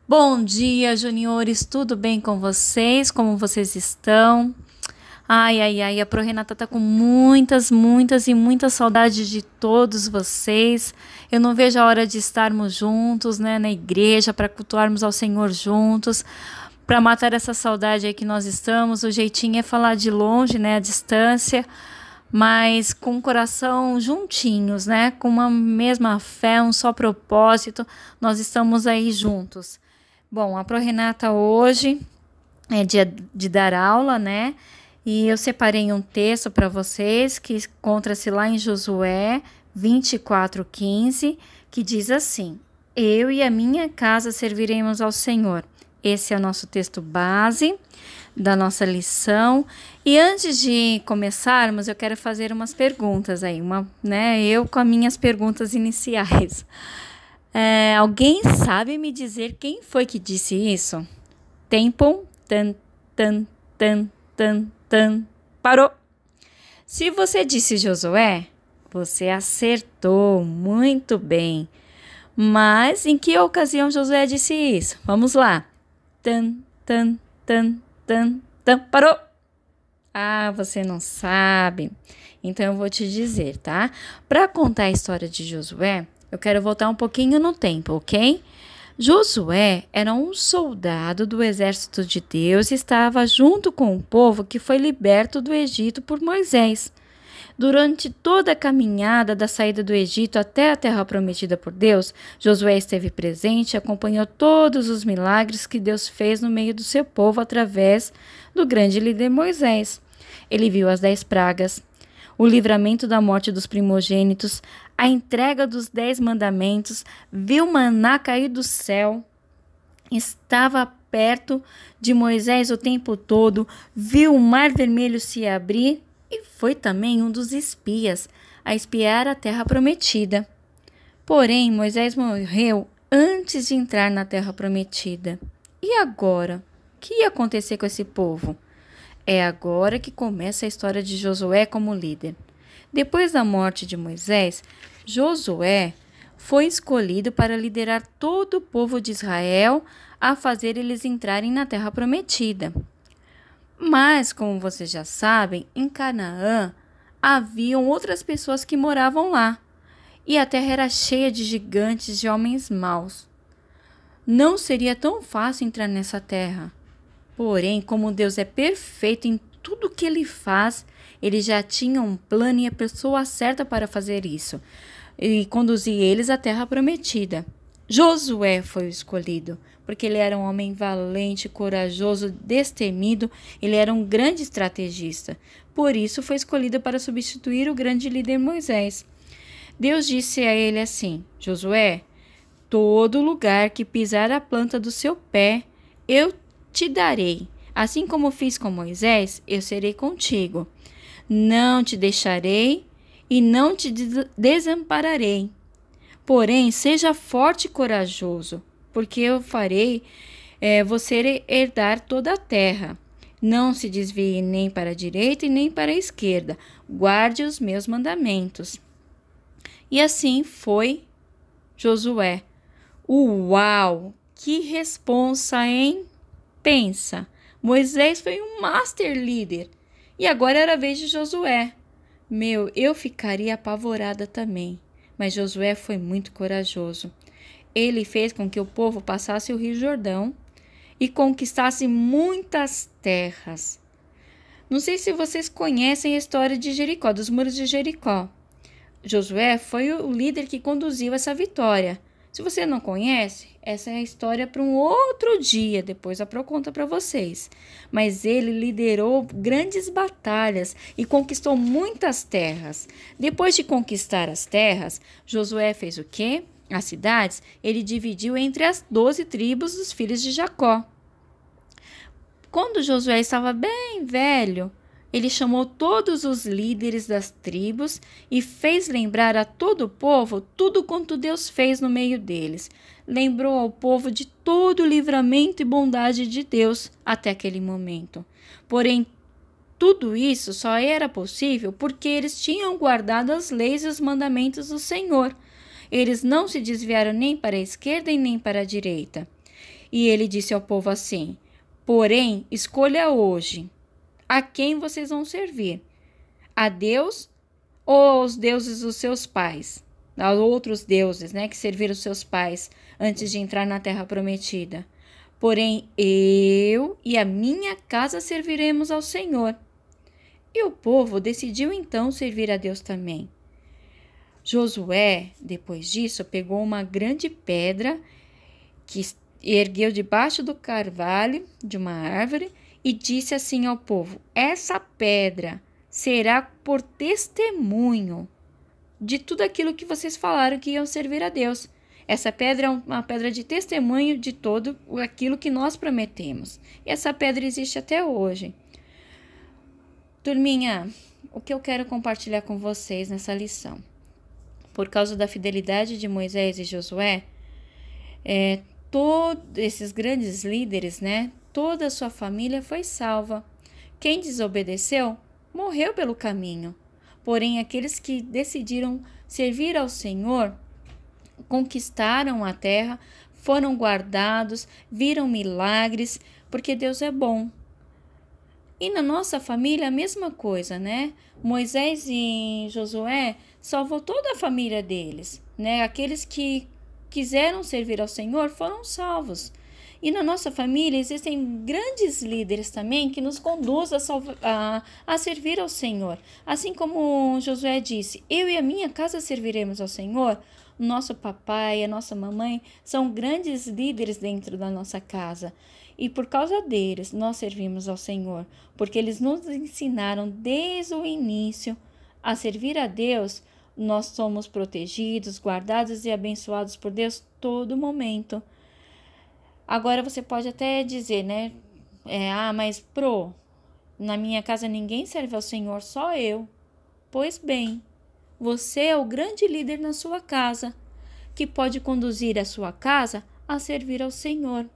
Bom dia, juniores, tudo bem com vocês? Como vocês estão? Ai, a Pro Renata tá com muitas saudades de todos vocês. Eu não vejo a hora de estarmos juntos, né, na igreja, para cultuarmos ao Senhor juntos, para matar essa saudade aí que nós estamos. O jeitinho é falar de longe, né, à distância, mas com o coração juntinhos, né, com uma mesma fé, um só propósito, nós estamos aí juntos. Bom, a Pro Renata hoje é dia de dar aula, né? E eu separei um texto para vocês que encontra-se lá em Josué 24:15, que diz assim: Eu e a minha casa serviremos ao Senhor. Esse é o nosso texto base da nossa lição. E antes de começarmos, eu quero fazer umas perguntas aí, eu com as minhas perguntas iniciais. Alguém sabe me dizer quem foi que disse isso? Tempo, tan, tan, tan, tan, tan, parou. Se você disse Josué, você acertou muito bem. Mas em que ocasião Josué disse isso? Vamos lá. Tan, tan, tan, tan, tan, parou. Ah, você não sabe. Então eu vou te dizer, tá? Para contar a história de Josué, eu quero voltar um pouquinho no tempo, ok? Josué era um soldado do exército de Deus e estava junto com o povo que foi liberto do Egito por Moisés. Durante toda a caminhada da saída do Egito até a terra prometida por Deus, Josué esteve presente e acompanhou todos os milagres que Deus fez no meio do seu povo através do grande líder Moisés. Ele viu as 10 pragas, o livramento da morte dos primogênitos, a entrega dos 10 mandamentos, viu maná cair do céu, estava perto de Moisés o tempo todo, viu o mar vermelho se abrir e foi também um dos espias a espiar a terra prometida. Porém, Moisés morreu antes de entrar na terra prometida. E agora? O que ia acontecer com esse povo? É agora que começa a história de Josué como líder. Depois da morte de Moisés, Josué foi escolhido para liderar todo o povo de Israel a fazer eles entrarem na terra prometida. Mas, como vocês já sabem, em Canaã haviam outras pessoas que moravam lá, e a terra era cheia de gigantes, de homens maus. Não seria tão fácil entrar nessa terra. Porém, como Deus é perfeito em tudo que Ele faz, Ele já tinha um plano e a pessoa certa para fazer isso e conduzir eles à terra prometida. Josué foi o escolhido, porque ele era um homem valente, corajoso, destemido, ele era um grande estrategista. Por isso foi escolhido para substituir o grande líder Moisés. Deus disse a ele assim: Josué, todo lugar que pisar a planta do seu pé, eu te darei. Assim como fiz com Moisés, eu serei contigo. Não te deixarei e não te desampararei. Porém, seja forte e corajoso, porque eu farei você herdar toda a terra. Não se desvie nem para a direita e nem para a esquerda. Guarde os meus mandamentos. E assim foi Josué. Uau! Que responsa, hein? Pensa, Moisés foi um master líder e agora era a vez de Josué. Eu ficaria apavorada também, mas Josué foi muito corajoso. Ele fez com que o povo passasse o Rio Jordão e conquistasse muitas terras. Não sei se vocês conhecem a história de Jericó, dos muros de Jericó. Josué foi o líder que conduziu essa vitória. Se você não conhece, essa é a história para um outro dia, depois a Pro conta para vocês. Mas ele liderou grandes batalhas e conquistou muitas terras. Depois de conquistar as terras, Josué fez o quê? As cidades ele dividiu entre as 12 tribos dos filhos de Jacó. Quando Josué estava bem velho, ele chamou todos os líderes das tribos e fez lembrar a todo o povo tudo quanto Deus fez no meio deles. Lembrou ao povo de todo o livramento e bondade de Deus até aquele momento. Porém, tudo isso só era possível porque eles tinham guardado as leis e os mandamentos do Senhor. Eles não se desviaram nem para a esquerda e nem para a direita. E ele disse ao povo assim: porém, escolha hoje a quem vocês vão servir, a Deus ou aos deuses dos seus pais, a outros deuses, né, que serviram os seus pais antes de entrar na terra prometida. Porém, eu e a minha casa serviremos ao Senhor. E o povo decidiu então servir a Deus também. Josué, depois disso, pegou uma grande pedra que ergueu debaixo do carvalho de uma árvore e disse assim ao povo: essa pedra será por testemunho de tudo aquilo que vocês falaram que iam servir a Deus. Essa pedra é uma pedra de testemunho de todo aquilo que nós prometemos. E essa pedra existe até hoje. Turminha, o que eu quero compartilhar com vocês nessa lição? Por causa da fidelidade de Moisés e Josué, todos esses grandes líderes, né? Toda a sua família foi salva. Quem desobedeceu, morreu pelo caminho. Porém, aqueles que decidiram servir ao Senhor, conquistaram a terra, foram guardados, viram milagres, porque Deus é bom. E na nossa família a mesma coisa, né? Moisés e Josué salvou toda a família deles, né? Aqueles que quiseram servir ao Senhor foram salvos. E na nossa família existem grandes líderes também que nos conduzem a servir ao Senhor. Assim como Josué disse, eu e a minha casa serviremos ao Senhor. Nosso papai, a nossa mamãe são grandes líderes dentro da nossa casa. E por causa deles nós servimos ao Senhor, porque eles nos ensinaram desde o início a servir a Deus. Nós somos protegidos, guardados e abençoados por Deus todo momento. Agora você pode até dizer, né? Mas na minha casa ninguém serve ao Senhor, só eu. Pois bem, você é o grande líder na sua casa, que pode conduzir a sua casa a servir ao Senhor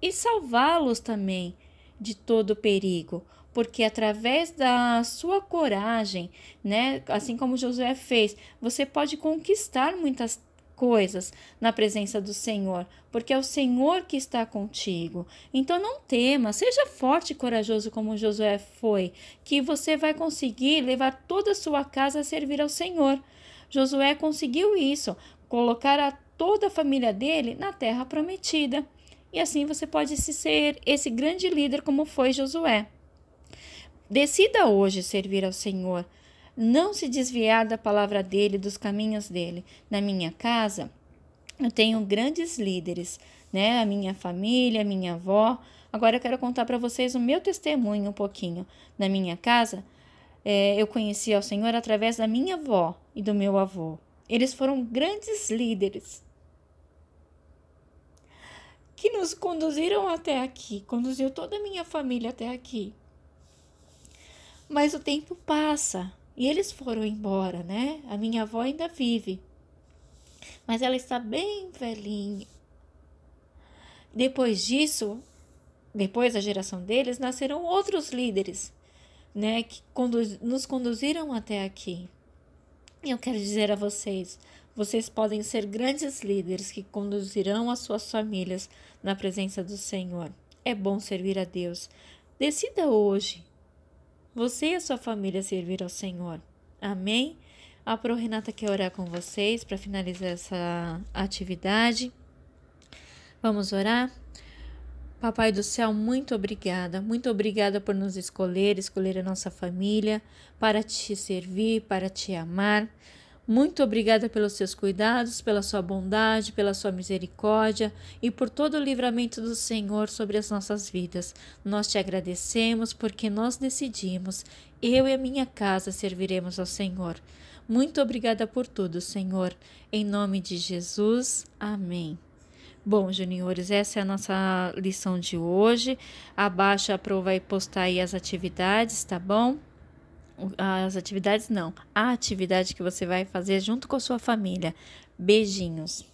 e salvá-los também de todo perigo, porque através da sua coragem, né, assim como Josué fez, você pode conquistar muitas coisas na presença do Senhor, porque é o Senhor que está contigo. Então não tema, seja forte e corajoso como Josué foi, que você vai conseguir levar toda a sua casa a servir ao Senhor. Josué conseguiu isso, colocar toda a família dele na terra prometida. E assim você pode ser esse grande líder como foi Josué. Decida hoje servir ao Senhor. Não se desviar da palavra dele, dos caminhos dele. Na minha casa, eu tenho grandes líderes, né? A minha família, a minha avó. Agora eu quero contar para vocês o meu testemunho um pouquinho. Na minha casa, eu conheci ao Senhor através da minha avó e do meu avô. Eles foram grandes líderes que nos conduziram até aqui, conduziu toda a minha família até aqui. Mas o tempo passa e eles foram embora, né? A minha avó ainda vive, mas ela está bem velhinha. Depois disso, depois da geração deles, nasceram outros líderes, né? Que nos conduziram até aqui. E eu quero dizer a vocês, vocês podem ser grandes líderes que conduzirão as suas famílias na presença do Senhor. É bom servir a Deus. Decida hoje, você e a sua família servir ao Senhor. Amém? A Pro Renata quer orar com vocês para finalizar essa atividade. Vamos orar? Papai do céu, muito obrigada por nos escolher a nossa família, para te servir, para te amar. Muito obrigada pelos seus cuidados, pela sua bondade, pela sua misericórdia e por todo o livramento do Senhor sobre as nossas vidas. Nós te agradecemos porque nós decidimos, eu e a minha casa serviremos ao Senhor. Muito obrigada por tudo, Senhor. Em nome de Jesus, amém. Bom, juniores, essa é a nossa lição de hoje. Abaixo a Pro vai postar aí as atividades, tá bom? As atividades não, a atividade que você vai fazer junto com a sua família. Beijinhos.